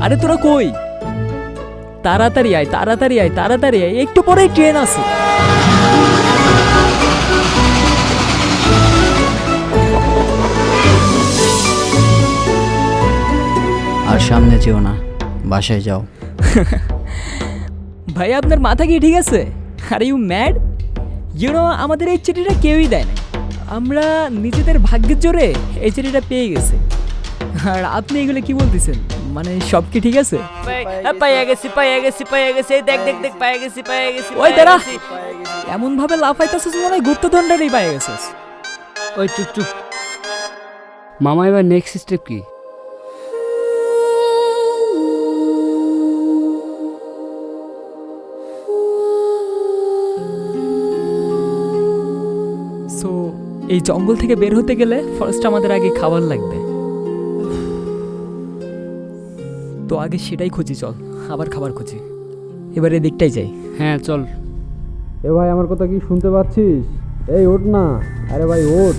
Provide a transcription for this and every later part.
আরে তোরা কই? তাড়াতাড়ি আয়, তাড়াতাড়ি আয়, তাড়াতাড়ি আয়, একটু পরেই ট্রেন আছে। আর সামনে যেও না, বাসায় যাও। ভাই আপনার মাথা কি ঠিক আছে? Are you mad? আমাদের এই চিঠিটা কেউই দেয় না, আমরা নিজেদের ভাগ্যের জোরে এই চিঠিটা পেয়ে গেছে। আর আপনি এগুলো কি বলতেছেন? মানে সব কি ঠিক আছে? পাইয়া গেছি, পাইয়া গেছি, পাইয়া গেছি, দেখ দেখ দেখ, পাইয়া গেছি, পাইয়া গেছি। ওই দাঁড়া, এমন ভাবে লাফাইতেছিস মনে হয় গুপ্তধনটারই পেয়ে গেছিস। ওই চুপ চুপ। মামা এবার নেক্সট স্টেপ কি? সো এই জঙ্গল থেকে বের হতে গেলে ফার্স্ট আমাদের আগে খাবার লাগবে, তো আগে সেটাই খুঁজি। চল আবার খাবার খুঁজি, এবার এদিকটাই যাই। হ্যাঁ চল। এ ভাই, আমার কথা কি শুনতে পাচ্ছিস? এই ওঠ না, আরে ভাই ওঠ।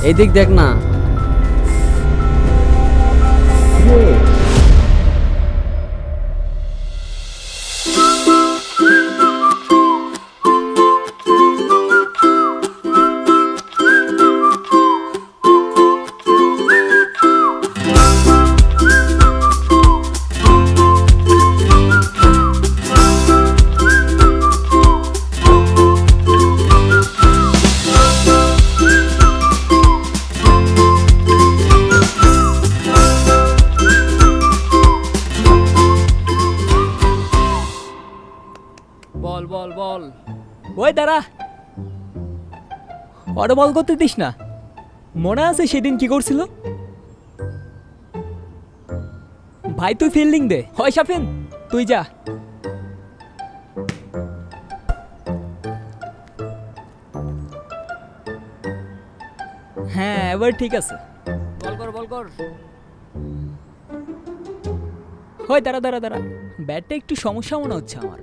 এই দিক দেখ না। বল বল বল। ওই দাঁড়া, ওটা বল করতে দিস না। মনে আছে সেদিন কি করছিল? ভাই তুই ফিল্ডিং দে। হয় শাফিন, তুই যা। হ্যাঁ এবার ঠিক আছে। বল কর, বল কর। হয় দাঁড়া দাঁড়া দাঁড়া, ব্যাটটা একটু সমস্যা মনে হচ্ছে আমার।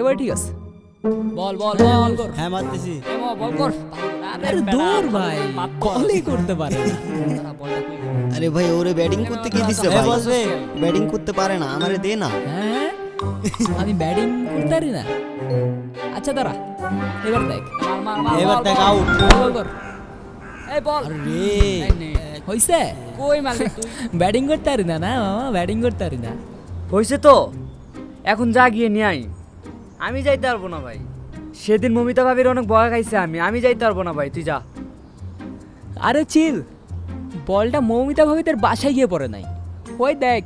এবার ঠিক আছে। বল বল বল কর। হ্যাঁ মারতেছি। বল কর। আরে দূর ভাই, কলই করতে পারে না। আরে ভাই, ওরে ব্যাটিং করতে কি দিছে ভাই? বলবে ব্যাটিং করতে পারে না, আমারে দে না। হ্যাঁ আমি ব্যাটিং করতে পারি না? আচ্ছা দাঁড়া, এবার দেখ। মার মার মার। এবার দেখ আউট। বল কর। এই বল। রে হইছে? কই মারলি তুই? ব্যাটিং করতে পারি না, না মামা, ব্যাটিং করতে পারি না। হইছে তো, এখন যা গিয়ে নিয়ে আই। আমি যাইতে পারবো না ভাই, সেদিন মমিতা ভাবির অনেক বকা খাইছে। আমি যাইতে পারবো না ভাই, তুই যা। আরে চিল, বলটা মৌমিতা ভাবিদের বাসায় গিয়ে পড়ে নাই। ওই দেখ,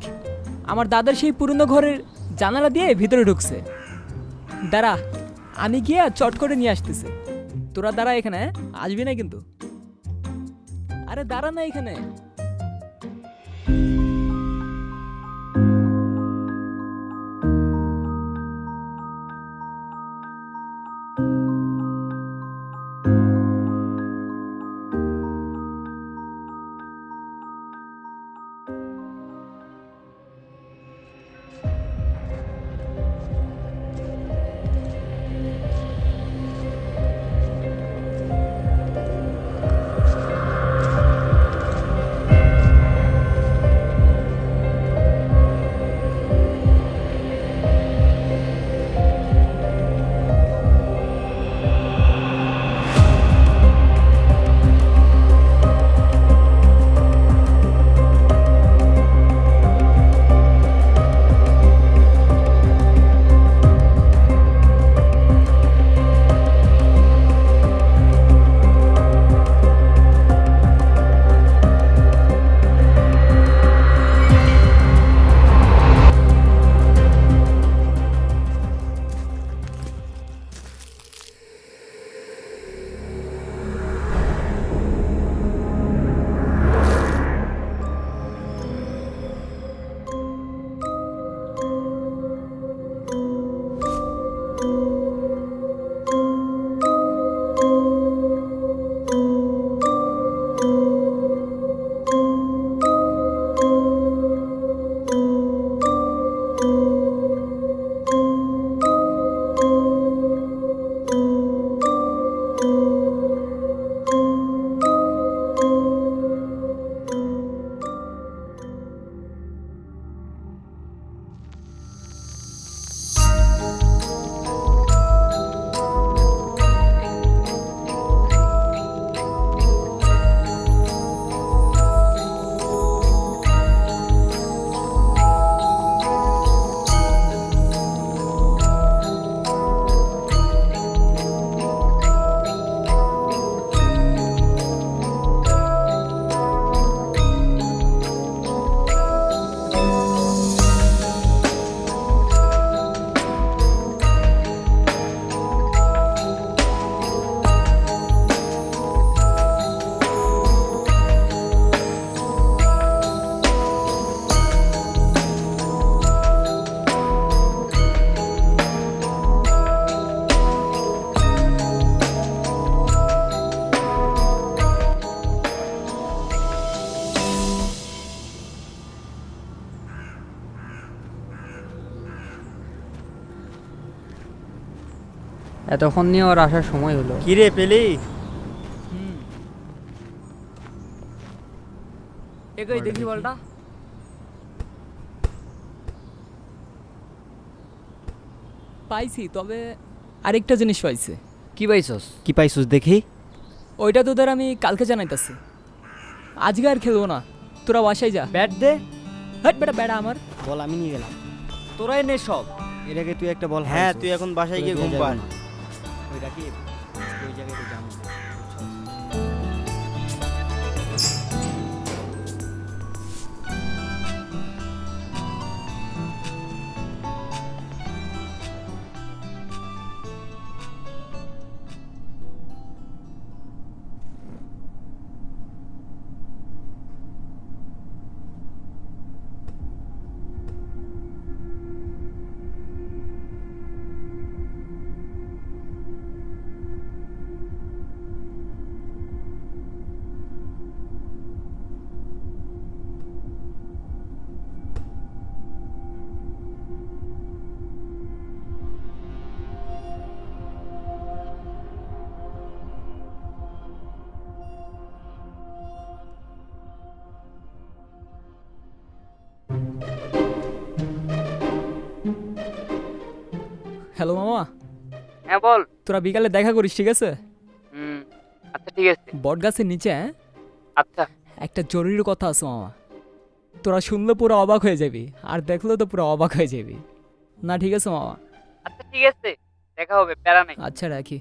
আমার দাদার সেই পুরনো ঘরের জানালা দিয়ে ভিতরে ঢুকছে। দাঁড়া, আমি গিয়ে চট করে নিয়ে আসতেছি। তোরা দাঁড়া এখানে, হ্যাঁ? আসবি না কিন্তু। আরে দাঁড়া না এখানে। এতক্ষণ নিয়ে ওর আসার সময় হলো। কিরে পেলি? এগোই দেখি বলটা। পাইছি, তবে আরেকটা জিনিস পাইছি। কি পাইছস? কি পাইছুস দেখি? ওইটা তোদের আমি কালকে জানাইতাছি। আজকে আর খেলবো না, তোরা বাসায় যা। ব্যাট দে। হাট বেটা, বেড়া আমার। বল আমি নিয়ে গেলাম। তোরাই নে সব। এর আগে তুই একটা বল হ্যাঁ, পাইছিস। তুই এখন বাসায় গিয়ে তোরা ঘুম দিয়ে পাড়। যাবে না। ওইটা কি ওই জায়গায় তো যাবো না। হ্যালো মামা, হ্যাঁ বল। তোরা বিকালে দেখা করিস, ঠিক আছে? আচ্ছা ঠিক আছে। বট গাছের নিচে, হ্যাঁ? আচ্ছা একটা জরুরি কথা আছে মামা। তোরা শুনলে পুরো অবাক হয়ে যাবি, আর দেখলেও তো পুরো অবাক হয়ে যাবি। না ঠিক আছে মামা? আচ্ছা ঠিক আছে, দেখা হবে, প্যারা নেই। আচ্ছা রাখি।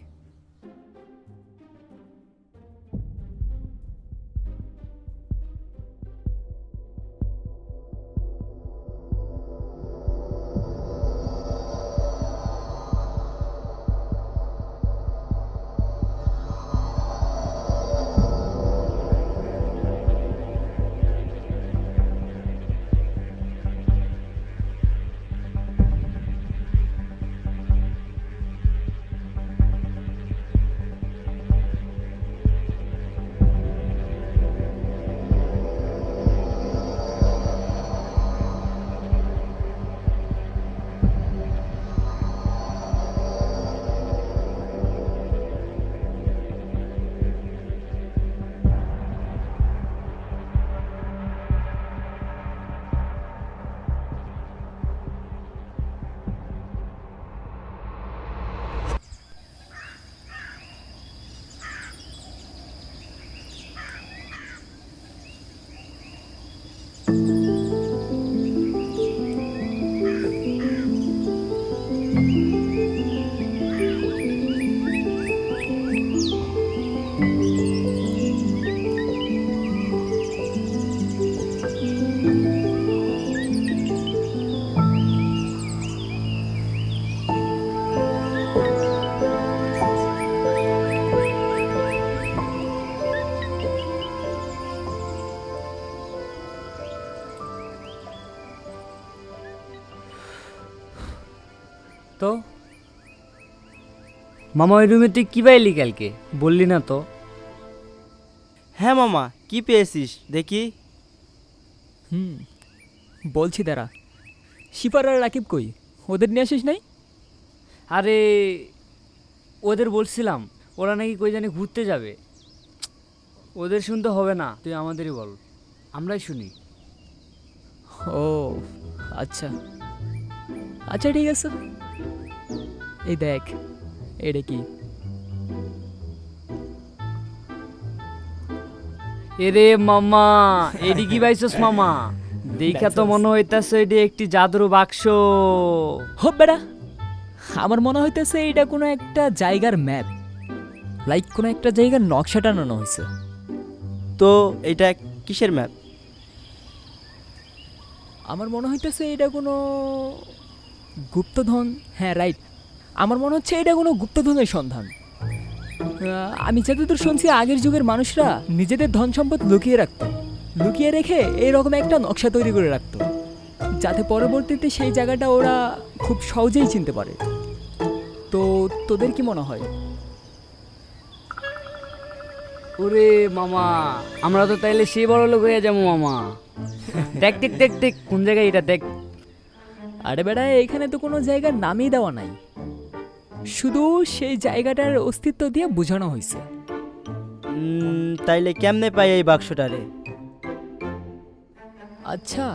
তো মামা ওই রুমে তুই কি পাইলি কালকে? বললি না তো। হ্যাঁ মামা, কি পেয়েছিস দেখি? বলছি দাঁড়া। শিপার আর রাকিব কই? ওদের নিয়ে আসিস নাই? আরে ওদের বলছিলাম, ওরা নাকি কই জানি ঘুরতে যাবে। ওদের শুনতে হবে না, তুই আমাদেরই বল, আমরাই শুনি। ও আচ্ছা আচ্ছা, ঠিক আছে। এই দেখ, এটা কি? এরে মামা, এডি কি পাইছস মামা? দেখা তো মনে হইতাছে এটি একটি জাদুর বাক্স। হোপ বেড়া, আমার মনে হইতেছে এটা কোনো একটা জায়গার ম্যাপ, লাইক কোনো একটা জায়গার নকশা টানানো হয়েছে। তো এটা কিসের ম্যাপ? আমার মনে হইতেছে এটা কোনো গুপ্তধন। হ্যাঁ রাইট, আমার মনে হচ্ছে এটা কোনো গুপ্তধনের সন্ধান। আমি যতদূর শুনছি আগের যুগের মানুষরা নিজেদের ধন সম্পদ লুকিয়ে রাখতো, লুকিয়ে রেখে এইরকম একটা নকশা তৈরি করে রাখতো, যাতে পরবর্তীতে সেই জায়গাটা ওরা খুব সহজেই চিনতে পারে। তো তোদের কি মনে হয়? ওরে মামা, আমরা তো তাইলে সেই বড় লোক হয়ে যাবো মামা। দেখ দেখ দেখ দেখ, কোন জায়গায় এটা দেখ। আরে বেড়া, এখানে তো কোনো জায়গার নামই দেওয়া নাই। শুধু সেই জায়গাটার অস্তিত্ব দিয়ে বোঝানো হয়েছে। তাইলে কেমনে পাই এই বাক্সটারে? আচ্ছা,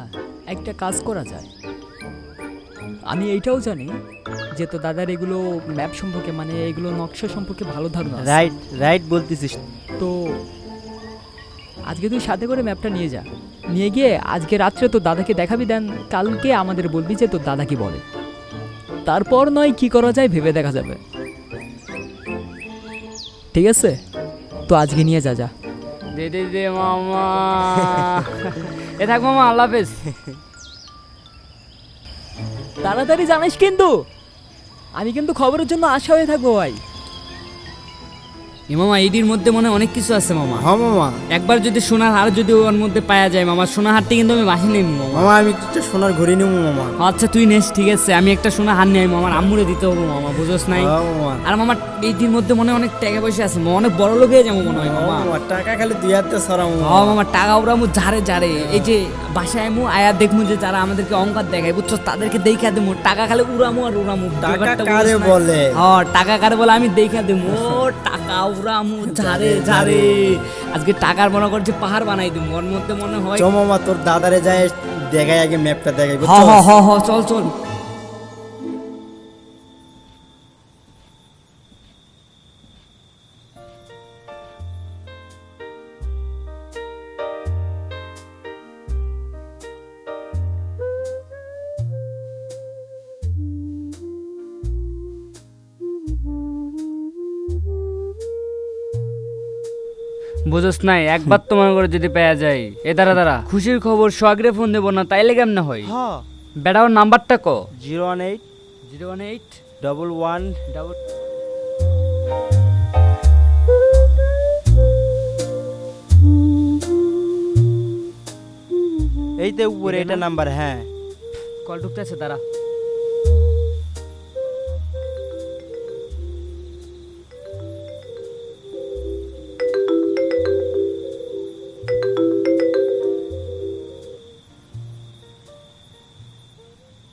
একটা কাজ করা যায়। আমি এইটাও জানি যে তো দাদার এগুলো ম্যাপ সম্পর্কে মানে এগুলো নকশা সম্পর্কে ভালো ধারণা আছে। রাইট রাইট বলতেছিস। তো আজকে তুই সাথে করে ম্যাপটা নিয়ে যা, নিয়ে গিয়ে আজকে রাত্রে তো দাদাকে দেখাবি, দেন কালকে আমাদের বলবি যে তোর দাদা কি বলে। তারপর নয় কি করা যায় ভেবে দেখা যাবে। ঠিক আছে, তো আজকে নিয়ে যা যা। দে দে দে মামা। এ থাক মামা, আল্লাহ হাফেজ। তাড়াতাড়ি জানিস কিন্তু, আমি কিন্তু খবরের জন্য আশা হয়ে থাকবো ভাই। এ মামা, এইটির মধ্যে মনে হয় অনেক কিছু আছে মামা। হ্যাঁ মামা, একবার যদি সোনার হার যদি ওর মধ্যে পাওয়া যায় মামা, সোনার হারটি কিন্তু আমি বাসি নেব মামা। মামা আমি একটা সোনার ঘড়ি নেবো মামা। আচ্ছা তুই নেস, ঠিক আছে। আমি একটা সোনার হার নিয়ে আমার আম্মুরে দিতে হবে মামা, বুঝোস নাই? হ্যাঁ মামা। আর মামা এইটির মধ্যে মনে হয় অনেক টাকা পয়সা আছে মামা, অনেক বড় লোক হয়ে যাবো মনে হয় মামা। মামা টাকা খালি দুই হাতে সরা মামা। ও মামা, টাকা উড়ামু ঝাড়ে ঝাড়ে। এই যে বাসায় আমু আয়া দেখমু যে যারা আমাদেরকে অঙ্কার দেখায়, বুঝছো, তাদেরকে দেখা দেবো। টাকা খালি উড়ামু আর উড়ামু। টাকা ব্যাপারটা কারে বুঝোস নাই? বলে? হ্যাঁ, টাকা কারে বলে আমি দেখা দেবো। ও টাকা উড়ামু ঝাড়ে ঝাড়ে। আজকে টাকার মনে করছে পাহাড় বানাই দেবো। ওর মধ্যে মনে হয় চ মামা, তোর দাদারে যায় দেখাই, আগে ম্যাপটা দেখাই, হ বুঝছো? হ হ হ, চল চল। বুঝোস নাই, একবার তোমার করে যদি পেয়ে যায়। এ দাঁড়া দাঁড়া, খুশির খবর সোহাগরে ফোন দেবো না তাইলে কেমনে হয়? হ্যাঁ, বেটা ওর নাম্বারটা ক। 018 018 11 ডাবল। এইতে উপরে এটা নাম্বার। হ্যাঁ, কল ঢুকতেছে, দাঁড়া।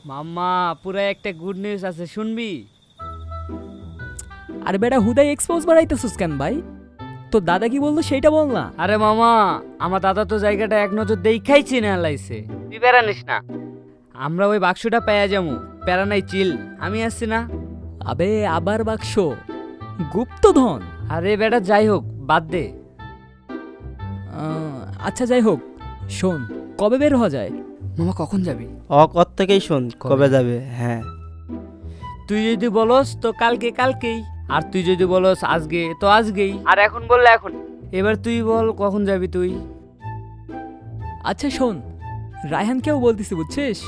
মাম্মা, পুরা একটা গুড নিউজ আছে, শুনবি? আর বেটা হুদাই এক্সপোজ বাড়াইতেছিস কেন ভাই? তো দাদা কি বললো সেইটা বল না। আরে মামা, আমার দাদা তো জায়গাটা এক নজর দেখাই চিনে হালাইছে। তুই প্যারা নিস না, আমরা ওই বাক্সটা পেয়ে যাবো। প্যারা নাই, চিল, আমি আসছি না। আবে আবার বাক্স, গুপ্তধন। আরে বেটা যাই হোক, বাদ দে। আচ্ছা যাই হোক, শোন কবে বের হওয়া যায়? মামা কখন যাবি? কত থেকেই শোন কবে যাবে। হ্যাঁ, তুই যদি বলস তো কালকে কালকেই, আর তুই যদি বলস আজকে তো আজকেই, আর এখন বললে এখন। এবার তুই বল কখন যাবি তুই? আচ্ছা শোন, রায়হানকেও বলতেছি বুঝছিস,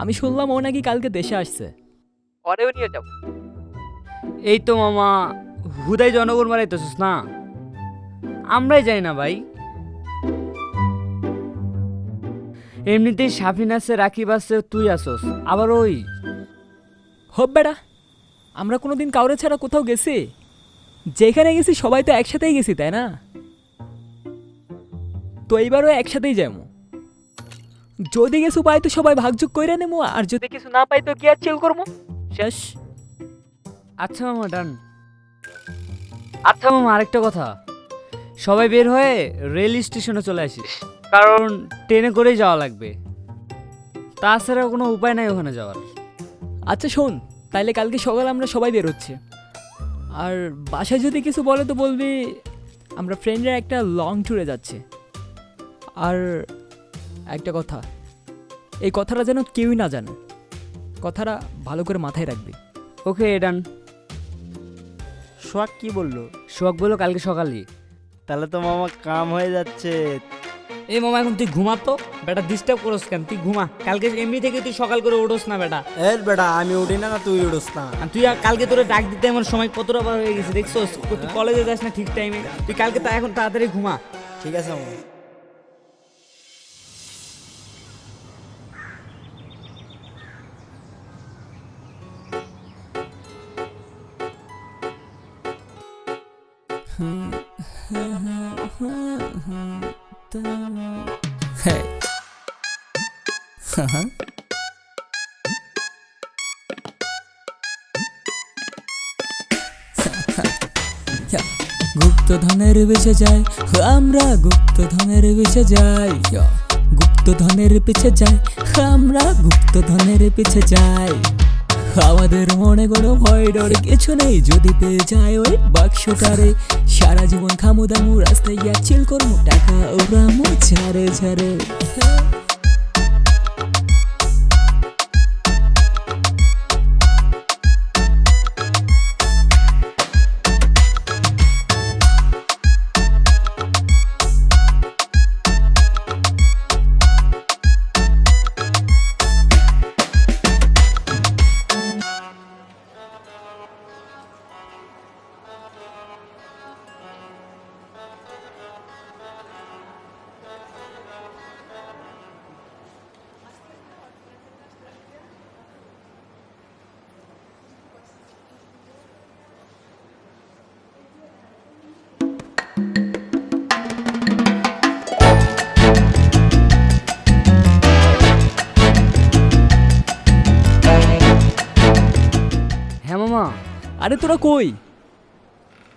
আমি শুনলাম ও নাকি কালকে দেশে আসছে, ওরেও নিয়ে যাব। এই তো মামা, হুদাই জনগণ মারাইতেছিস না, আমরাই যাই না ভাই। এমনিতেই সাফিন আছে, রাকিব আছে, তুই আসস, আবার ওই হোক বেটা, আমরা কোনোদিন কাউরে ছাড়া কোথাও গেছি? যেখানে গেছি সবাই তো একসাথেই গেছি, তাই না? তো এইবারও একসাথেই যাবো। যদি কিছু পাই তো সবাই ভাগযোগ কইরা নেবো, আর যদি কিছু না পাই তো কি আর চিল করবো, শেষ। আচ্ছা মামা, ডান। আচ্ছা মামা, আরেকটা কথা, সবাই বের হয়ে রেল স্টেশনে চলে আসিস, কারণ ট্রেনে করেই যাওয়া লাগবে, তাছাড়া কোনো উপায় নাই ওখানে যাওয়ার। আচ্ছা শোন, তাইলে কালকে সকালে আমরা সবাই বের হচ্ছে। আর বাসায় যদি কিছু বলে তো বলবি আমরা ফ্রেন্ডরা একটা লং ট্যুরে যাচ্ছে। আর একটা কথা, এই কথাটা যেন কেউই না জানে, কথাটা ভালো করে মাথায় রাখবি। ওকে ডান। সোহাগ কি বললো? শোক বলো কালকে সকালে। তাহলে তো মামা কাম হয়ে যাচ্ছে। এই মামা, এখন তুই ঘুমা তো, বেটা ডিস্টার্ব করোস কেন? তুই ঘুমা, কালকে এমনি থেকে তুই সকাল করে উঠোস না বেটা। এর বেটা আমি উঠি না, না তুই উঠোস না। আর তুই কালকে তোরে ডাক দিতে আমার সময় কতটা বার হয়ে গেছে দেখছোস? তুই কলেজে যাস না ঠিক টাইমে, তুই কালকে তা এখন তাড়াতাড়ি ঘুমা। ঠিক আছে মামা। গুপ্তধনের পিছে যাই, আমরা গুপ্তধনের পিছে যাই, গুপ্তধনের পিছে যাই, আমরা গুপ্তধনের পিছে যাই। আমাদের মনে কোনো ভয় ডর কিছু নেই, যদি পেয়ে যায় ওই বাক্সটারে সারা জীবন খামু দামু রাস্তায় গিয়া চিল করমু টাকা ওরামু ঝাড়ে ঝাড়ে। হ্যাঁ মামা। আরে তোরা কই?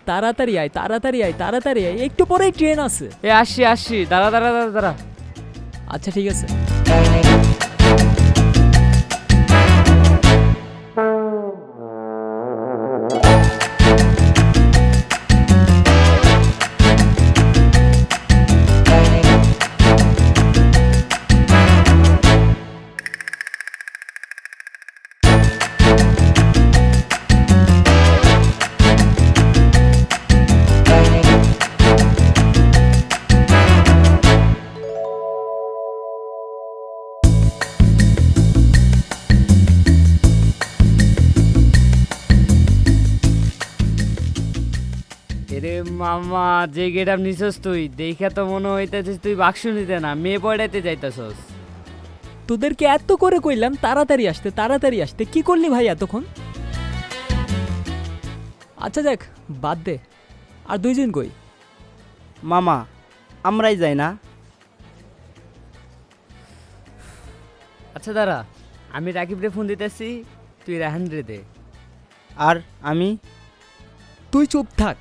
তাড়াতাড়ি আয়, তাড়াতাড়ি আয়, তাড়াতাড়ি আয়, একটু পরেই ট্রেন আছে। এ আসছি আসছি, দাঁড়া দাঁড়া দাঁড়া দাঁড়া। আচ্ছা ঠিক আছে। এরে মামা, যে গেট আপ নিছস তুই, দেখে তো মনে হইতেছিস তুই বাক্স নিতে না মেয়ে পড়াইতে যাইতেছস। তোদেরকে এত করে কইলাম তাড়াতাড়ি আসতে, তাড়াতাড়ি আসতে, কি করলি ভাই এতক্ষণ? আচ্ছা যাক, বাদ দে। আর দুইজন কই? মামা আমরাই যাই না? আচ্ছা দাঁড়া, আমি রাকিবরে ফোন দিতেছি, তুই রাহান রে দে। আর আমি? তুই চুপ থাক।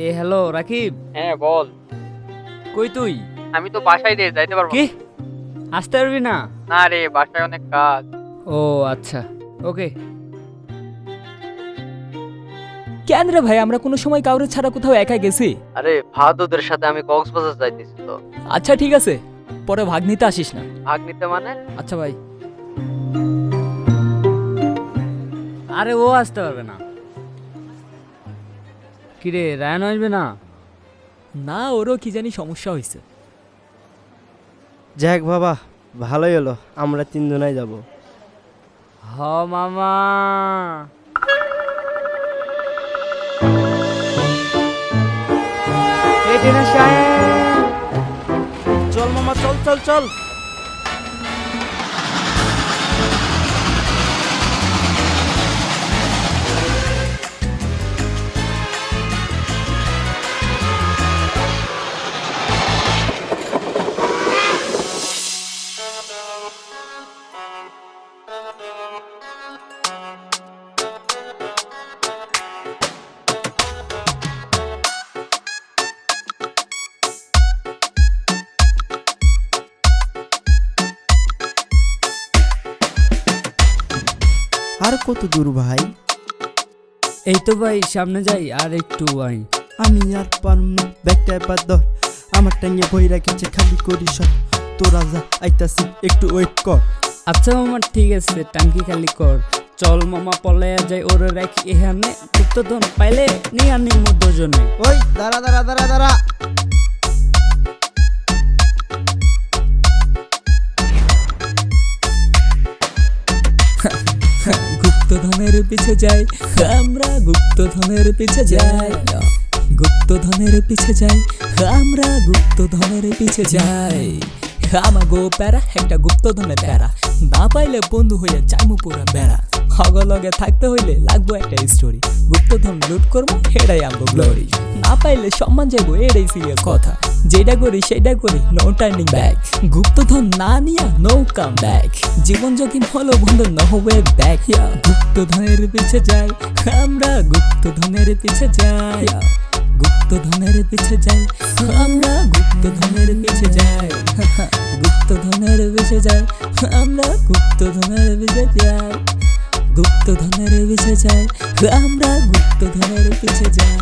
এ হ্যালো রাকিব। হ্যাঁ বল। কই তুই? আমি তো বাসায় রে, যাইতে পারবো কি? আসতে পারবি না? না রে, বাসায় অনেক কাজ। ও আচ্ছা, ওকে। কেন রে ভাই, আমরা কোনো সময় কাউরে ছাড়া কোথাও একা গেছি? আরে ভাদুদের সাথে আমি কক্সবাজার যাইতেছি তো। আচ্ছা ঠিক আছে, পরে ভাগ নিতে আসিস না। ভাগ নিতে মানে? আচ্ছা ভাই। আরে ও আসতে পারবে না। কিরে রায়ন আসবে না? না, ওরও কি জানি সমস্যা হয়েছে। যাক বাবা, ভালোই হলো, আমরা তিনজনাই যাব। হ মামা। এই টেনা সাহেব। চল মামা, চল চল চল। আর কত দূর ভাই? এই তো ভাই, সামনে যাই আর একটু আই। আমি আর পারম না, ব্যাগটা এবার ধর, আমার টাঙ্গে বই রাখেছে, খালি করি সব। তোরা যা, আইতাছি, একটু ওয়েট কর। আচ্ছা মামা ঠিক আছে, টাঙ্কি খালি কর। চল মামা পলাইয়া যাই, ওরে রাখি এখানে, গুপ্তধন পাইলে নিয়ে আনি মধ্যজনে। ওই দাঁড়া দাঁড়া দাঁড়া দাঁড়া। গুপ্তধনের পিছে যাই, আমরা গুপ্তধনের পিছে যাই, গুপ্তধনের পিছে যাই, আমরা গুপ্তধনের পিছে যাই। আমাগো প্যারা একটা গুপ্তধনের প্যারা, না পাইলে বন্ধু হইয়া চাইমু পুরা বেড়া। হগলগে থাকতে হইলে লাগবো একটা স্টোরি, গুপ্তধন লুট করবো এটাই আমগো গ্লোরি, না পাইলে সম্মান যাইবো এটাই সিরিয়াস কথা, যেটা করি সেটা করি নো টার্নিং ব্যাক, গুপ্তধন না নিয়া নো কাম ব্যাক, জীবন যখন হলো বন্ধু ন হবে ব্যাক, গুপ্তধনের পিছে যাই আমরা, গুপ্তধনের পিছে যাই, গুপ্তধনের পিছে যাই আমরা, গুপ্তধনের পিছে যাই, গুপ্তধনের পিছে যাই আমরা, গুপ্তধনের পিছে যাই, গুপ্তধনের পিছে যাই আমরা, গুপ্তধনের পিছে যাই।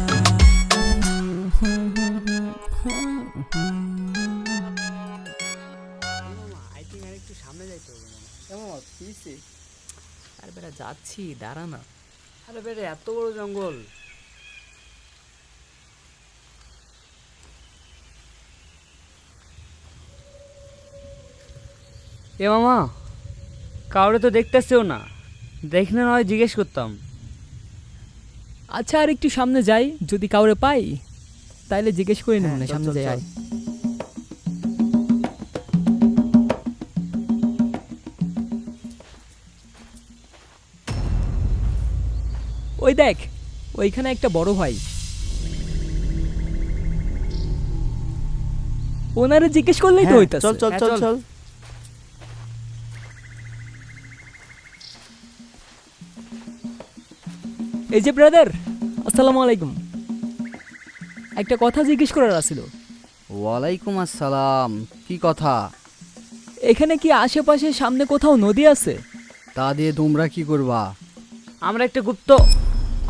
আর বেটা যাচ্ছি, দাঁড়া না। আরে বেরে এত বড় জঙ্গল। এ মামা, কাউরে তো দেখতেছেও না, দেখলে নয় জিজ্ঞেস করতাম। আচ্ছা আর একটু সামনে যাই, যদি কাউরে পাই তাইলে জিজ্ঞেস করে নেব না, চল, সামনে চল, যাই চল। আয়। ওই দেখ, ওইখানে একটা বড় ভাই, ওনারে জিজ্ঞেস করলেই তো হইতাছে। চল চল হ্যাঁ, চল চল। চল। এই যে ব্রাদার, আসসালামু আলাইকুম, একটা কথা জিজ্ঞেস করার আছিল। ওয়ালাইকুম আসসালাম, কি কথা? এখানে কি আশেপাশে সামনে কোথাও নদী আছে? তা দিয়ে তোমরা কি করবা? আমরা একটা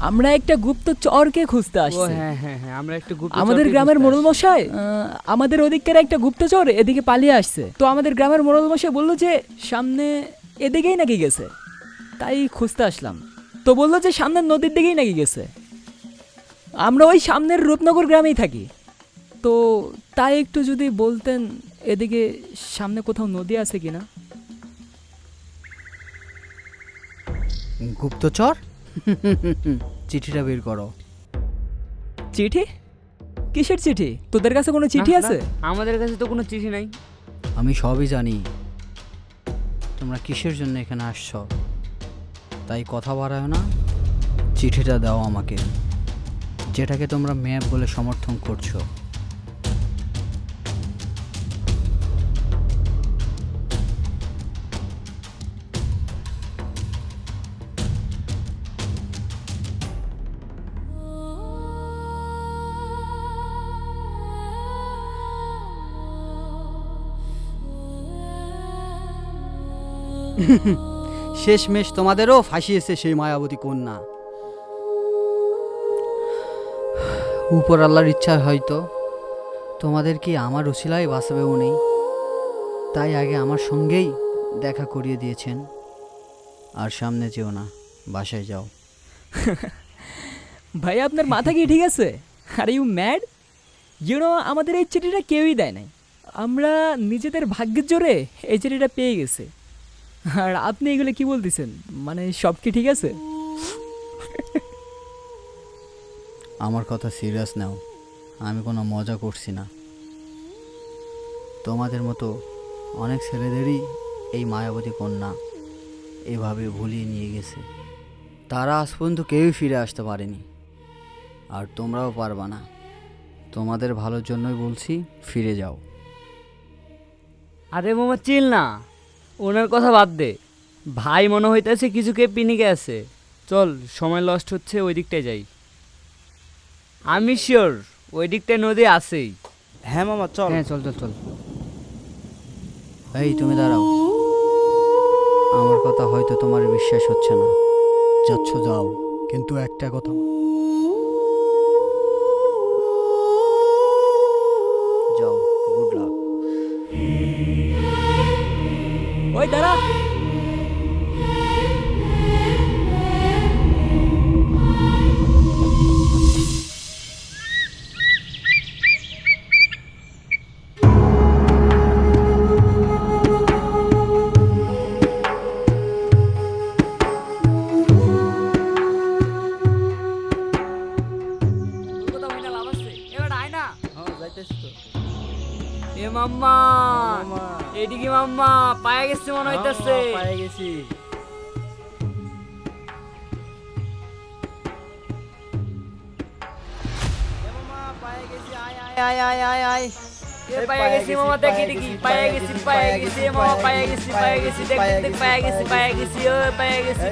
আমরা একটা গুপ্ত চরকে খুঁজতে ও আসছি। হ্যাঁ হ্যাঁ হ্যাঁ, আমরা একটা আমাদের গ্রামের মোড়ল মশাই আমাদের ওদিককার একটা গুপ্তচর এদিকে পালিয়ে আসছে, তো আমাদের গ্রামের মোড়ল মশাই বললো যে সামনে এদিকেই নাকি গেছে, তাই খুঁজতে আসলাম। তো বললো যে সামনের নদীর দিকেই নাকি গেছে। আমরা ওই সামনের রূপনগর গ্রামেই থাকি, তো তাই একটু যদি বলতেন এদিকে সামনে কোথাও নদী আছে কিনা। গুপ্তচর? চিঠিটা বের করো। চিঠি? কিসের চিঠি? তোদের কাছে কোনো চিঠি আছে? আমাদের কাছে তো কোনো চিঠি নাই। আমি সবই জানি তোমরা কিসের জন্য এখানে আসছো, তাই কথা বাড়ায় না, চিঠিটা দাও আমাকে, যেটাকে তোমরা ম্যাপ বলে সমর্থন করছো। শেষমেশ তোমাদেরও ফাঁসিয়েছে সেই মায়াবতী কন্যা। উপর আল্লাহর ইচ্ছা হয়তো তোমাদের কি আমার উসিলায় বাঁচাবে উনি, তাই আগে আমার সঙ্গেই দেখা করিয়ে দিয়েছেন। আর সামনে যেও না, বাসায় যাও। ভাই আপনার মাথা কি ঠিক আছে? Are you mad? আমাদের এই চিঠিটা কেউই দেয় নাই, আমরা নিজেদের ভাগ্যের জোরে এই চিঠিটা পেয়ে গেছে। আর আপনি এগুলো কি বলতেছেন? মানে সব কি ঠিক আছে? আমার কথা সিরিয়াস নাও, আমি কোনো মজা করছি না। তোমাদের মতো অনেক ছেলেদেরই এই মায়াবতী কন্যা এভাবে ভুলিয়ে নিয়ে গেছে, তারা আজ পর্যন্ত কেউই ফিরে আসতে পারেনি, আর তোমরাও পারবা না। তোমাদের ভালোর জন্যই বলছি, ফিরে যাও। আরে মামা চিল না, ওনার কথা বাদ দে। ভাই মনে হইতেছে কিছুকে পিনিকে আছে, চল সময় লস্ট হচ্ছে, ওই দিকটায় যাই। আমি শিওর ওই দিকটায় নদী আছেই। হ্যাঁ মামা চল। হ্যাঁ চল চল চল। এই তুমি দাঁড়াও, আমার কথা হয়তো তোমার বিশ্বাস হচ্ছে না, যাচ্ছ যাও, কিন্তু একটা কথা, যাও, গুড লাক। ওই দাঁড়া, এ মাম্মা, এদিকে মাম্মা, পায়ে গেছে মনে হইতেছে। পায়ে গেছি। আয় আয় আয় আয় পায়ে গেছি মামা, দেখি দেখি পায়ে গেছি মামা, পায়ে গেছি দেখ দেখ দেখ, পায়ে গেছি ও পায়ে গেছি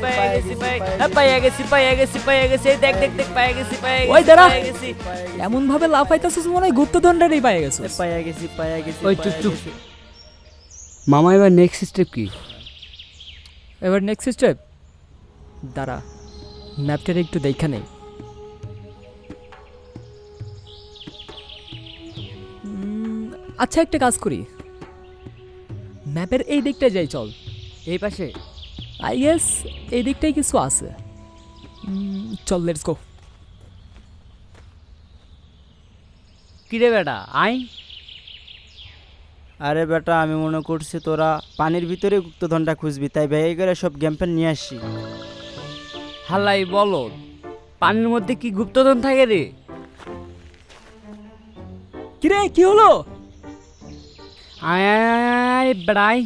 দেখ দেখ দেখ, পায়ে গেছি ওই দাঁড়া। পায়ে গেছি। এমন ভাবে লাফাইতেছিস মনে হয় গুপ্তধনটারই পায়ে গেছো। পায়া গেছি ওই চুপ চুপ। মামা এবার নেক্সট স্টেপ কি? এবার নেক্সট স্টেপ, দাঁড়া ম্যাপটার একটু দেখা নেই। আচ্ছা একটা কাজ করি, ম্যাপের এই দিকটায় যাই চল। এই পাশে? আই গেস এই দিকটাই কিছু আছে। চল লেটস গো। কিরে বেটা আই? আরে বেটা আমি মনে করছি তোরা পানির ভিতরে গুপ্তধনটা খুঁজবি, তাই ব্যাগে করে সব গেম প্যান নিয়ে আসছি। হালাই বলো, পানির মধ্যে কি গুপ্তধন থাকে রে? কিরে কি হলো? আয় আয় আয় আয় বেড়াই।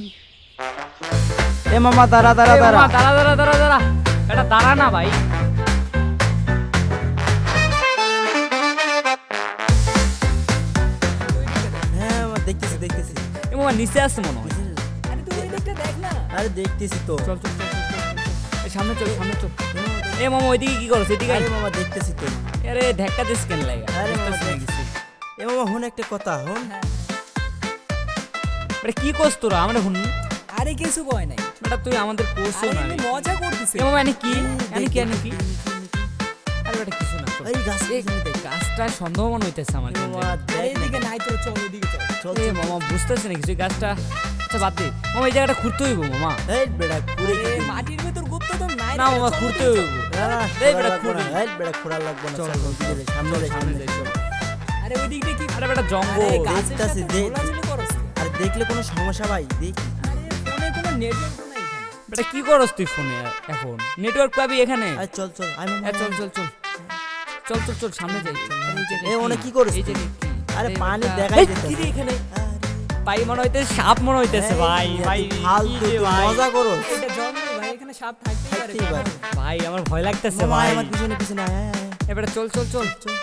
এ মামা দাঁড়া দাঁড়া দাঁড়া দাঁড়া এটা দাঁড়া না ভাই। হ্যাঁ মামা দেখতেছি এ মামা নিচে আসছে মনে হয়। আরে দেখতেছি তো। চল চল চল চল, সামনে চল। এ মামা ওইদিকে কি করছ? এদিকে আয়। আরে মামা দেখতেছি তো। আরে ধাক্কা দিস কেন লাগা? আরে মামা বুঝতেছি না কিছু। এ মামা হুন একটা কথা হুন। বেটা কি করছ তোরা? আমরা হুন। আরে কিছু কয় নাই, বেটা তুই আমাদের কোর্সও না। মজা করতেছিস। এ মামা এনে কি? আরে বেটা কিছু না। চল। এই গাছ দেখ। গাছটা সন্দেহ মনে হইতেছে আমার কাছে। মামা দেখ এদিকে নাই তো, চল ওদিকে চল। চল এ মামা বুঝতেছি না কিছু। এই গাছটা আচ্ছা বাদ দে মামা, এই জায়গাটা ঘুরতে হইব মামা। এই বেটা ঘুরে আরে মাটির ভিতর গুপ্তধন নাই। না মামা ঘুরতে হইব। এই বেটা বেটা ঘুরে। এই বেটা খোড়া লাগবে না। চল, চল চল, ওদিকে সামনে দেখ সামনে যাই চল। আরে ওই দিকটা কি? আরে বেটা জঙ্গল। আরে গাছের দেখতাছি, সাথে দেখ। ঘোরাঘুরি করছ কি? আর দেখলে কোনো সমস্যা ভাই দেখ। আরে ফোনে কোনো নেটওয়ার্ক নাই এখানে। বেটা কি করস তুই ফোনে এখন? নেটওয়ার্ক পাবি এখানে? আরে চল চল আয় মামা চল চল চল চল চল চল সামনে যাই। এ ওনে কি করছ এই যে তুই? কি? আরে এই পানি বেটা- দেখাই এই, যেতেছে। কি রে এখানে? আরে পাই মনে হইতেছে, সাপ মনে হইতেছে ভাই। ভাই ফালতু কি রে তুই ভাই? মজা করো। এটা জঙ্গল ভাই, এখানে সাপ থাকতেই পারে। থাকতেই পারে। ভাই আমার ভয় লাগতেছে মামা ভাই। আমার পিছনে পিছনে আয় আয় আয়। এবারে চল চল চল চল।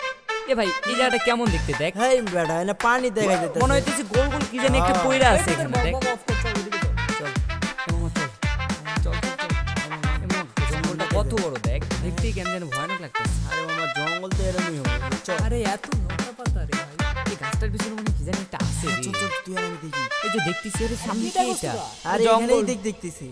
এ ভাই এই জায়গাটা কেমন দেখতে দেখ। হেই বেটা এনে পানি দেখাই যেতেছে। মনে হইতেছে গোল গোল কি জানি একটা পয়রা আছে এখানে দেখ। অফ কর, চল ওদিকে চল। চল মামা চল চল চল চল। এ মামা, জঙ্গলটা কত বড় দেখ, দেখতেই কেন যেন ভয়ানক লাগতেছে। আরে মামা জঙ্গল তো এরকমই হবে চল। আরে এত নোটা পাতা রে ভাই। এই গাছটার পিছনে মনে হয় কি জানি একটা আছে রে। চল চল তুই আর আমি দেখি। এই যে দেখতেছি এর সামনে কি দেখোস এটা? তোরা? আরে জঙ্গল। এখানেই দেখতেছি।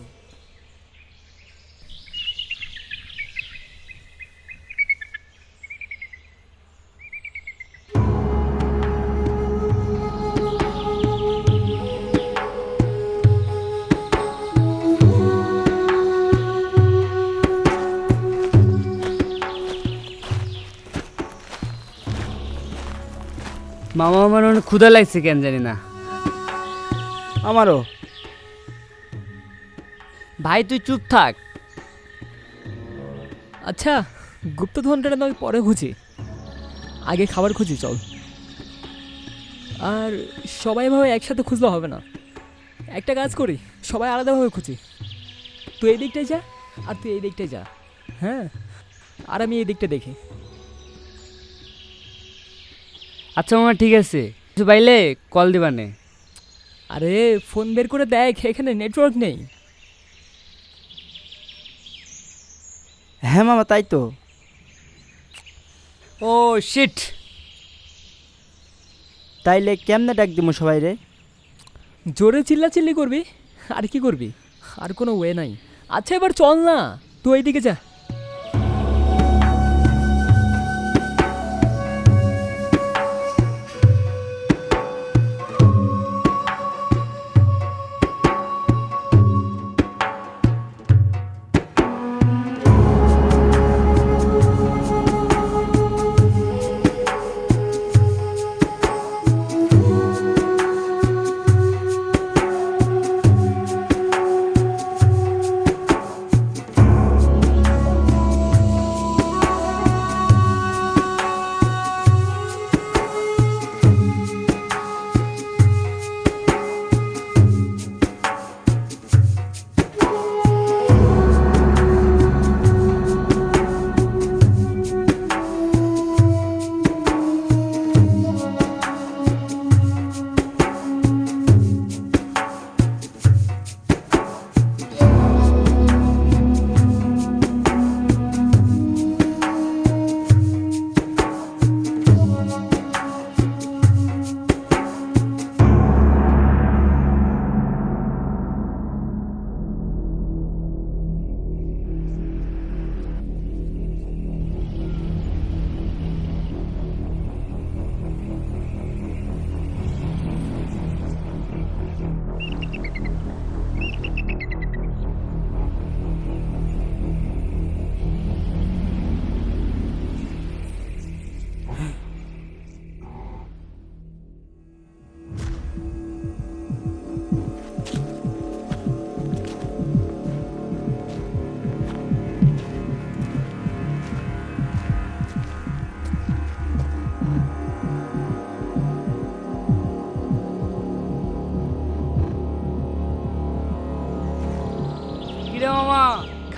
মামা আমার অনেক ক্ষুধা লাগছে কেন জানি না। আমারও। ভাই তুই চুপ থাক। আচ্ছা গুপ্তধনটা নয় পরে খুঁজি, আগে খাবার খুঁজি চল। আর সবাই ভাবে একসাথে খুঁজলে হবে না, একটা কাজ করি সবাই আলাদাভাবে খুঁজি। তুই এই দিকটায় যা আর তুই এই দিকটায় যা, হ্যাঁ, আর আমি এই দিকটা দেখি। আচ্ছা মামা ঠিক আছে, কিছু পাইলে কল দিবানে। আরে ফোন বের করে দেখ, এখানে নেটওয়ার্ক নেই। হ্যাঁ মামা তাই তো। ও শিট। তাইলে কেমনে ডাক দিমু সবাই রে? জোরে চিল্লাচিল্লি করবি, আর কি করবি, আর কোনো ওয়ে নাই। আচ্ছা এবার চল না, তুই এইদিকে যা।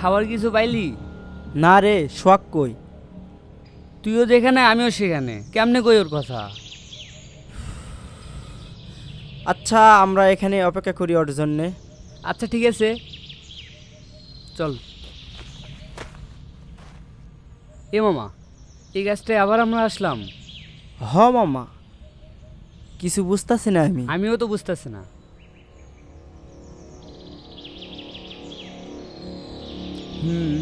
খাবার কিছু পাইলি? না রে, শোয়াক কই? তুইও যেখানে আমিও সেখানে, কেমনে কই ওর কথা? আচ্ছা, আমরা এখানে অপেক্ষা করি ওর জন্যে। আচ্ছা ঠিক আছে, চল। এ মামা, এই গাছটায় আবার আমরা আসলাম। হ মামা, কিছু বুঝতেছি না আমি। আমিও তো বুঝতেছি না। হুম,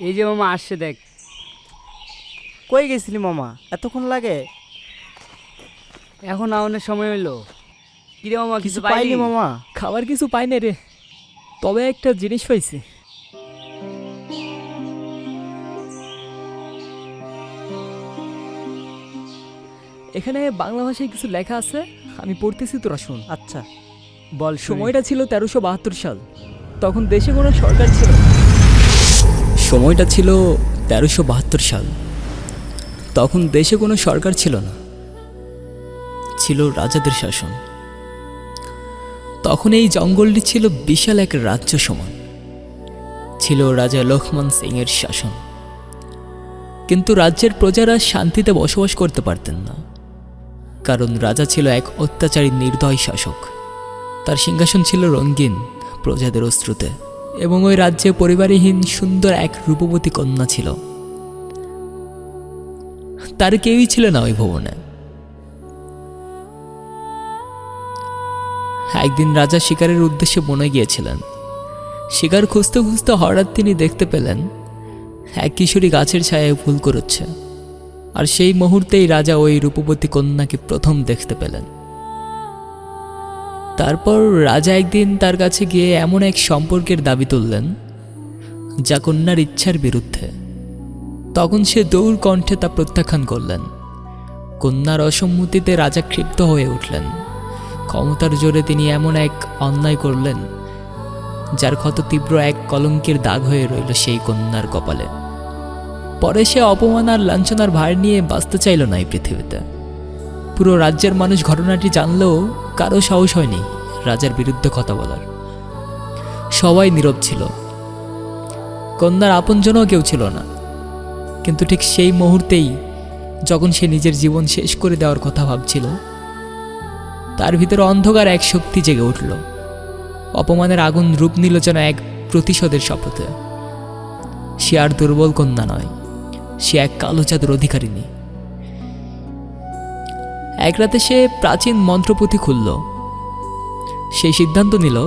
এই যে মামা আসছে দেখ। কই গেছিলি মামা, এতক্ষণ লাগে? এখন আউনের সময় হইলো। কিরে মামা, কিছু কিছু পাইলি পাইলি? মামা? খাবার কিছু পাই না রে, তবে একটা জিনিস পাইছি। এখানে বাংলা ভাষায় কিছু লেখা আছে, আমি পড়তেছি, তোরা শোন। আচ্ছা বল। সময়টা ছিল 1372 সাল। তখন দেশে কোনো সরকার ছিল না। সময়টা ছিল 1372 সাল। তখন দেশে কোনো সরকার ছিল না, ছিল রাজাদের শাসন। তখন এই জঙ্গলটি ছিল বিশাল এক রাজ্য সমান। ছিল রাজা লক্ষ্মণ সিং এর শাসন। কিন্তু রাজ্যের প্রজারা শান্তিতে বসবাস করতে পারতেন না, কারণ রাজা ছিল এক অত্যাচারী নির্দয় শাসক। তার সিংহাসন ছিল রঙিন প্রজাদের অশ্রুতে, এবং ওই রাজ্যে পরিবারহীন সুন্দর এক রূপবতী কন্যা ছিল। তার কেউই ছিল না ওই ভবনে। একদিন রাজা শিকারের উদ্দেশ্যে বনে গিয়েছিলেন। শিকার খুঁজতে খুঁজতে হঠাৎ তিনি দেখতে পেলেন এক কিশোরী গাছের ছায়ায় ফুল কুড়োচ্ছে। আর সেই মুহূর্তেই রাজা ওই রূপবতী কন্যাকে প্রথম দেখতে পেলেন। তারপর রাজা একদিন তার কাছে গিয়ে এমন এক সম্পর্কের দাবি তুললেন যা কন্যার ইচ্ছার বিরুদ্ধে। তখন সে দৌড় কণ্ঠে তা প্রত্যাখ্যান করলেন। কন্যার অসম্মতিতে রাজা ক্ষিপ্ত হয়ে উঠলেন। ক্ষমতার জোরে তিনি এমন এক অন্যায় করলেন যার ক্ষত তীব্র এক কলঙ্কের দাগ হয়ে রইল সেই কন্যার কপালে। পরে সে অপমান আর লাঞ্ছনার ভার নিয়ে বাঁচতে চাইল না এই পৃথিবীতে। পুরো রাজ্যের মানুষ ঘটনাটি জানলেও কারো সাহস হয়নি রাজার বিরুদ্ধে কথা বলার। সবাই নীরব ছিল। কন্যার আপনজনও কেউ ছিল না। কিন্তু ঠিক সেই মুহূর্তেই যখন সে নিজের জীবন শেষ করে দেওয়ার কথা ভাবছিল, তার ভিতরে অন্ধকার এক শক্তি জেগে উঠল। অপমানের আগুন রূপ নিল যেন এক প্রতিশোধের শপথে। সে আর দুর্বল কন্যা নয়, সে এক কালো জাদুর অধিকারিণী। এক রাতে সে প্রাচীন মন্ত্রপুঁথি খুলল। সেই সিদ্ধান্ত নিল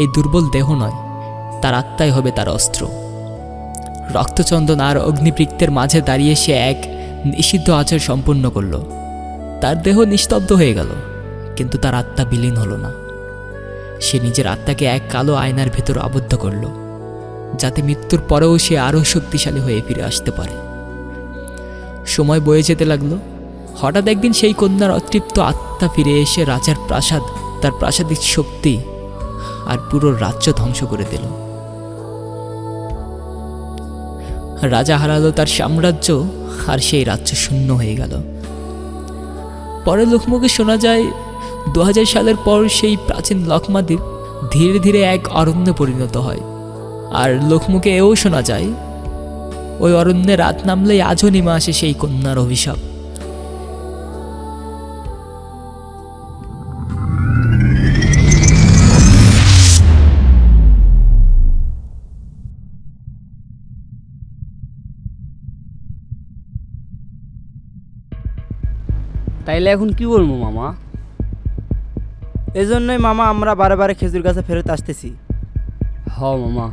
এই দুর্বল দেহ নয়, তার আত্মাই হবে তার অস্ত্র। রক্তচন্দন আর অগ্নিবৃত্তের মাঝে দাঁড়িয়ে সে এক নিষিদ্ধ আচার সম্পূর্ণ করল। তার দেহ নিস্তব্ধ হয়ে গেল, কিন্তু তার আত্মা বিলীন হলো না। সে নিজের আত্মাকে এক কালো আয়নার ভেতর আবদ্ধ করল, যাতে মৃত্যুর পরেও সে আরও শক্তিশালী হয়ে ফিরে আসতে পারে। সময় বয়ে যেতে লাগলো। হঠাৎ একদিন সেই কন্যার অতৃপ্ত আত্মা ফিরে এসে রাজার প্রাসাদ, তার প্রাসাদিক শক্তি আর পুরো রাজ্য ধ্বংস করে দিল। রাজা হারালো তার সাম্রাজ্য, আর সেই রাজ্য শূন্য হয়ে গেল। পরে লোকমুখে শোনা যায় 2000 সালের পর সেই প্রাচীন লকমা দ্বীপ ধীরে ধীরে এক অরণ্যে পরিণত হয়। আর লোকমুখে এও শোনা যায় ওই অরণ্যে রাত নামলেই আজও নেমে আসে সেই কন্যার অভিশাপ। তাইলে এখন কি বলবো মামা? এজন্যই মামা আমরা বারে বারে খেজুর গাছে ফেরত আসতেছি। হ মামা।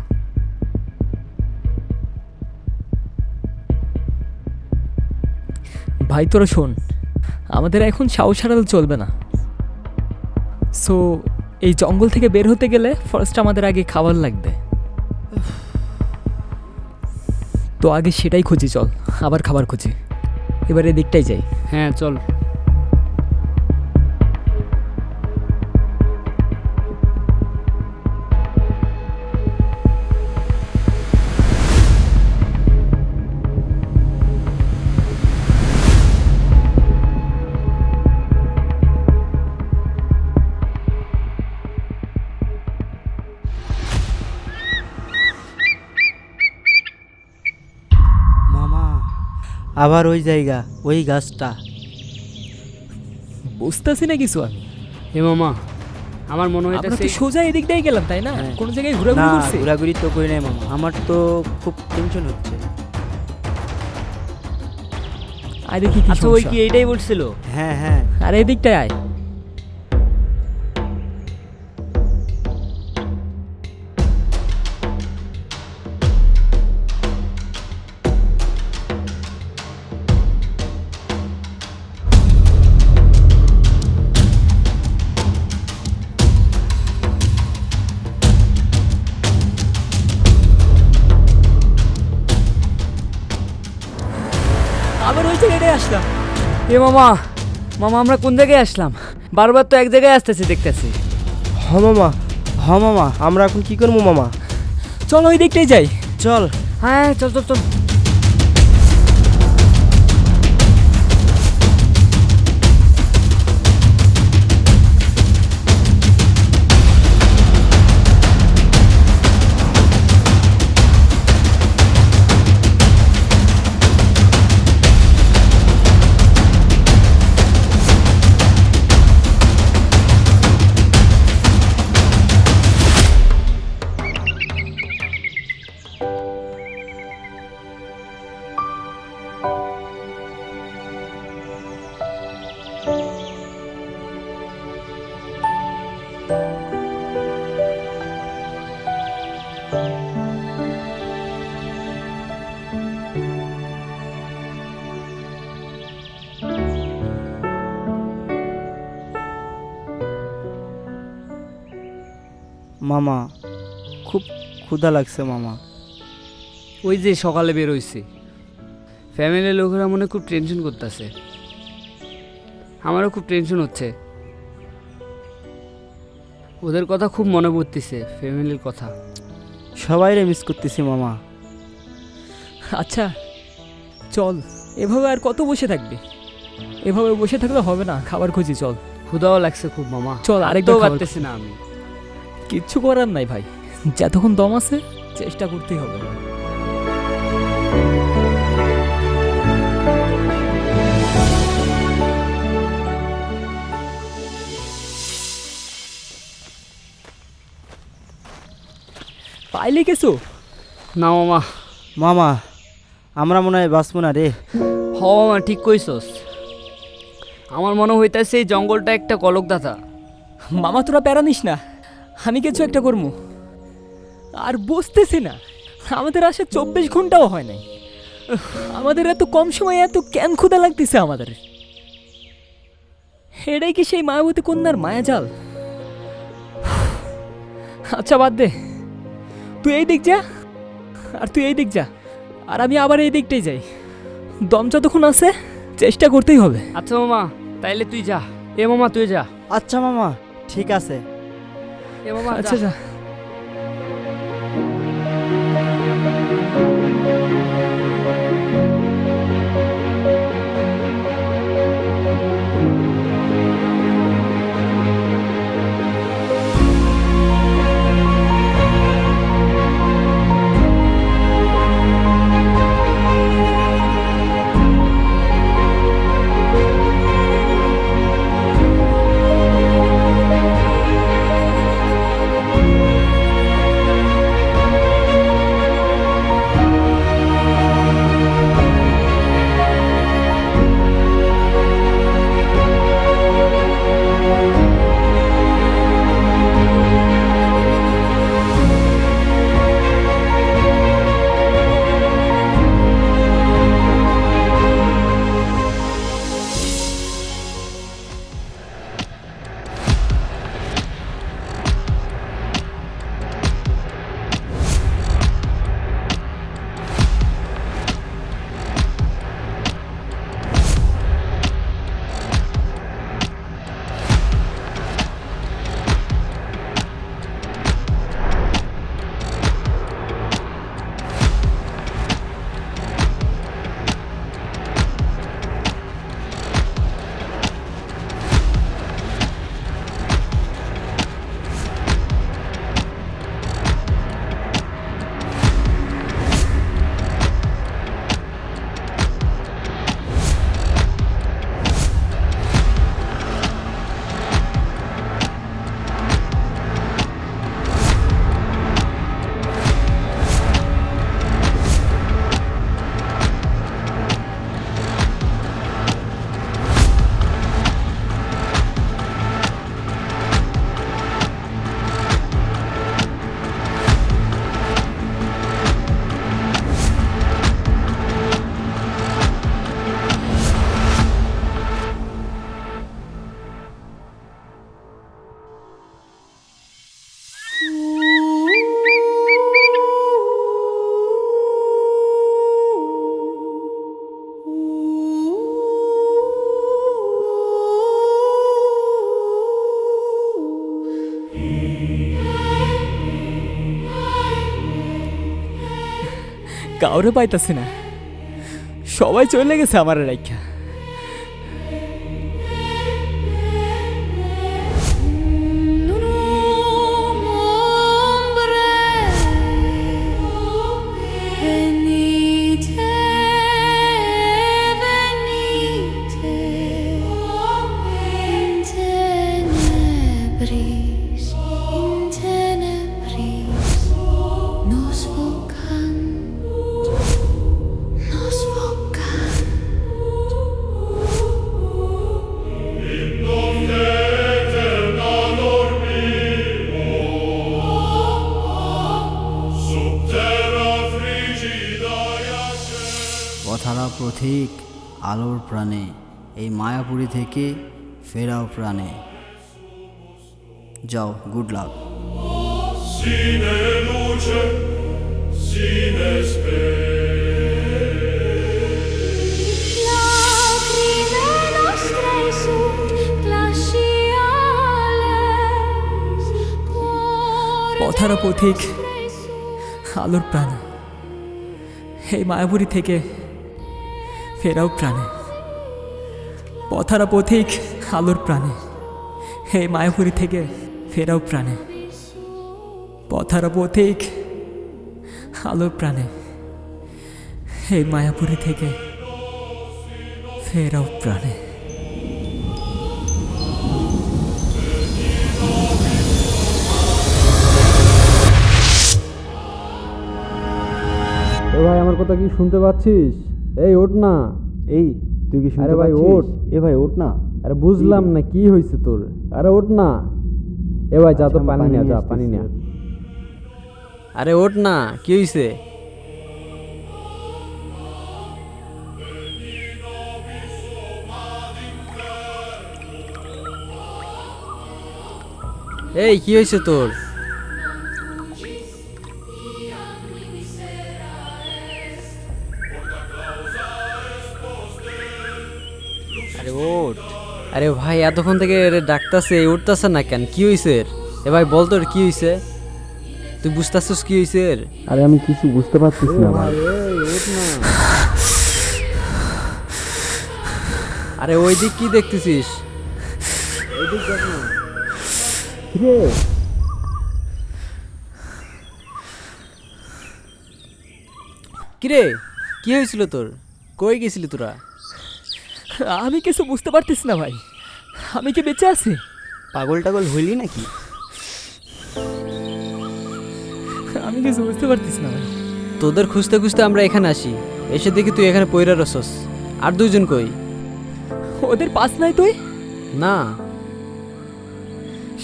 ভাই তোরা শোন, আমাদের এখন সাহস হারালে চলবে না। সো এই জঙ্গল থেকে বের হতে গেলে ফার্স্ট আমাদের আগে খাবার লাগবে। তো আগে সেটাই খুঁজি, চল আবার খাবার খুঁজি। এবার এদিকটাই যাই। হ্যাঁ চল। মামা আবার ওই জায়গা, ওই গাছটা। বুঝতেছি না কিছু আমি। এ মামা, আমার মনে আমরা হইতেছে তো সোজা এদিকটাই গেলাম, তাই না? হ্যাঁ। কোনো জায়গায় না, ঘোরাঘুরি করছি? ঘোরাঘুরি তো করি নাই মামা, আমার তো খুব টেনশন হচ্ছে। আয় দেখি কি আচ্ছা, ওই সমস্যা। কি এইটাই বলছিল? হ্যাঁ হ্যাঁ। আরে এদিকটায় আয়। আবার ওই জায়গাটায় আসলাম। এ মামা, মামা আমরা কোন জায়গায় আসলাম? বারবার তো এক জায়গায় আসতেছি দেখতেছি। হ মামা, আমরা এখন কি করবো মামা? চল ওই দিকটাই যাই। চল। হ্যাঁ চল চল চল। মামা খুব ক্ষুধা লাগছে মামা। ওই যে সকালে বের হইছি, ফ্যামিলির লোকেরা মনে খুব টেনশন করতেছে। আমারও খুব টেনশন হচ্ছে, ওদের কথা খুব মনে পড়তেছে, ফ্যামিলির কথা। সবাইরে মিস করতেছি মামা। আচ্ছা চল, এভাবে আর কত বসে থাকবি? এভাবে বসে থাকলে হবে না, খাবার খুঁজি চল। ক্ষুধাও লাগছে খুব মামা। চল, আরেকবার আরেকটাও খাবার পারতেছি না আমি। কিচ্ছু করার নাই ভাই, যতক্ষণ দম আছে চেষ্টা করতেই হবে। পাইলে কিছু? না মামা। মামা আমরা মনে হয় বাঁচবো না রে। হ মামা, ঠিক কইছস। আমার মনে হইতাছে এই জঙ্গলটা একটা কলকদাতা। মামা তোরা প্যারা নিস না, আমি কিছু একটা করবো। আর বুঝতেছি না, আমাদের আসে 24 ঘন্টাও হয় নাই, আমাদের এত কম সময়ে এত কেন ক্ষুধা লাগতেছে আমাদের? এটাই কি সেই মায়াবতী কন্যার মায়াজাল? আচ্ছা বাদ দে, তুই এই দিক যা আর তুই এই দিক যা, আর আমি আবার এই দিকটাই যাই। দম যতক্ষণ আছে চেষ্টা করতেই হবে। আচ্ছা মামা, তাইলে তুই যা। এ মামা তুই যা। আচ্ছা মামা, ঠিক আছে। এ মামা আচ্ছা যা। কাউরে পাইতাছি না, সবাই চলে গেছে আমার রাইখা। পথারা পথিক আলোর প্রাণে, এই মায়াপুরী থেকে ফেরাও প্রাণে। যাও, good luck. Sine luce, sine Lacrime nostre sunt glaciales, পথারা পথিক আলোর প্রাণ, এই মায়াপুরী থেকে ফেরাও প্রাণে। পথারা পথিক আলোর প্রাণে, এই মায়াপুরী থেকে ফেরাও প্রাণে। পথারা পথিক আলোর প্রাণে, এই মায়াপুরী থেকে ফেরাও প্রাণে। এ ভাই আমার কথা কি শুনতে পাচ্ছিস? এই ওঠ না। এই তুই কি শুনতে আরে ভাই পাচ্ছিস? ওঠ। এ ভাই ওঠ না। আরে বুঝলাম না কি হয়েছে তোর। আরে ওঠ না। এ ভাই যা তো পানি না, যা পানি না। আরে ওঠ না, কি হইছে? এই কি হয়েছে তোর? আরে ওঠ। আরে ভাই এতক্ষণ থেকে ডাকতাছে, উঠতাছে না কেন? কি হয়েছে এর? এ ভাই বল তোর কি হয়েছে? তুই বুঝতেছিস কি হয়েছে এর? আরে আমি কিছু বুঝতে পারতেছি না ভাই। আরে ওই দিক কি দেখতেছিস? কিরে কি হয়েছিল তোর? কই গেছিলি তোরা? আমি কিছু বুঝতে পারতেছি না ভাই, আমি কি বেঁচে আছি? পাগল টাগল হইলি নাকি? আমি কিছু বুঝতে পারতেছি না ভাই। তোদের খুঁজতে খুঁজতে আমরা এখানে আসি, এসে দেখি তুই এখানে পয়রা রসস। আর দুইজন কই? ওদের পাস নাই তুই? না।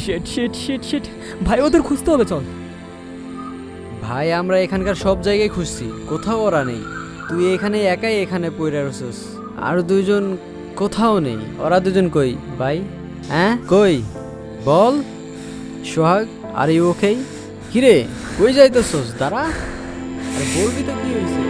শিট শিট শিট শিট, ভাই ওদের খুঁজতে হবে, চল। ভাই আমরা এখানকার সব জায়গায় খুঁজছি, কোথাও ওরা নেই। তুই এখানে একাই এখানে পয়রা রসস। আর দুইজন কোথাও নেই। ওরা দুজন কই ভাই? হ্যাঁ কই বল। সোহাগ আর ইউ ওকে? কিরে কই যাইতেছস? দাঁড়া, আরে বলবি তো কি হয়েছে?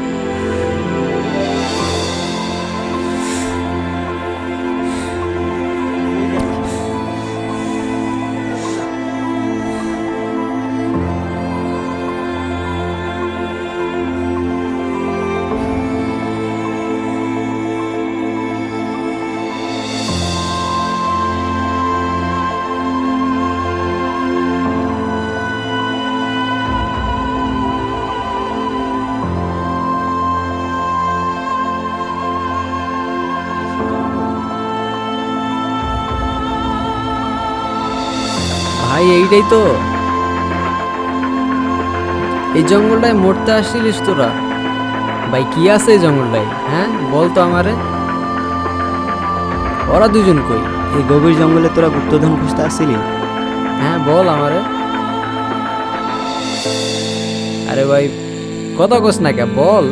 ভাই এইটাই তো, এই জঙ্গলটায় মরতে আসছিলিস তোরা? ভাই কি আছে এই জঙ্গলটায়? হ্যাঁ বল তো আমারে। ওরা দুজন কই? এই গভীর জঙ্গলে তোরা গুপ্তধন খুঁজতে আসছিলি? হ্যাঁ বল আমারে। আরে ভাই কথা কস না কে? বল।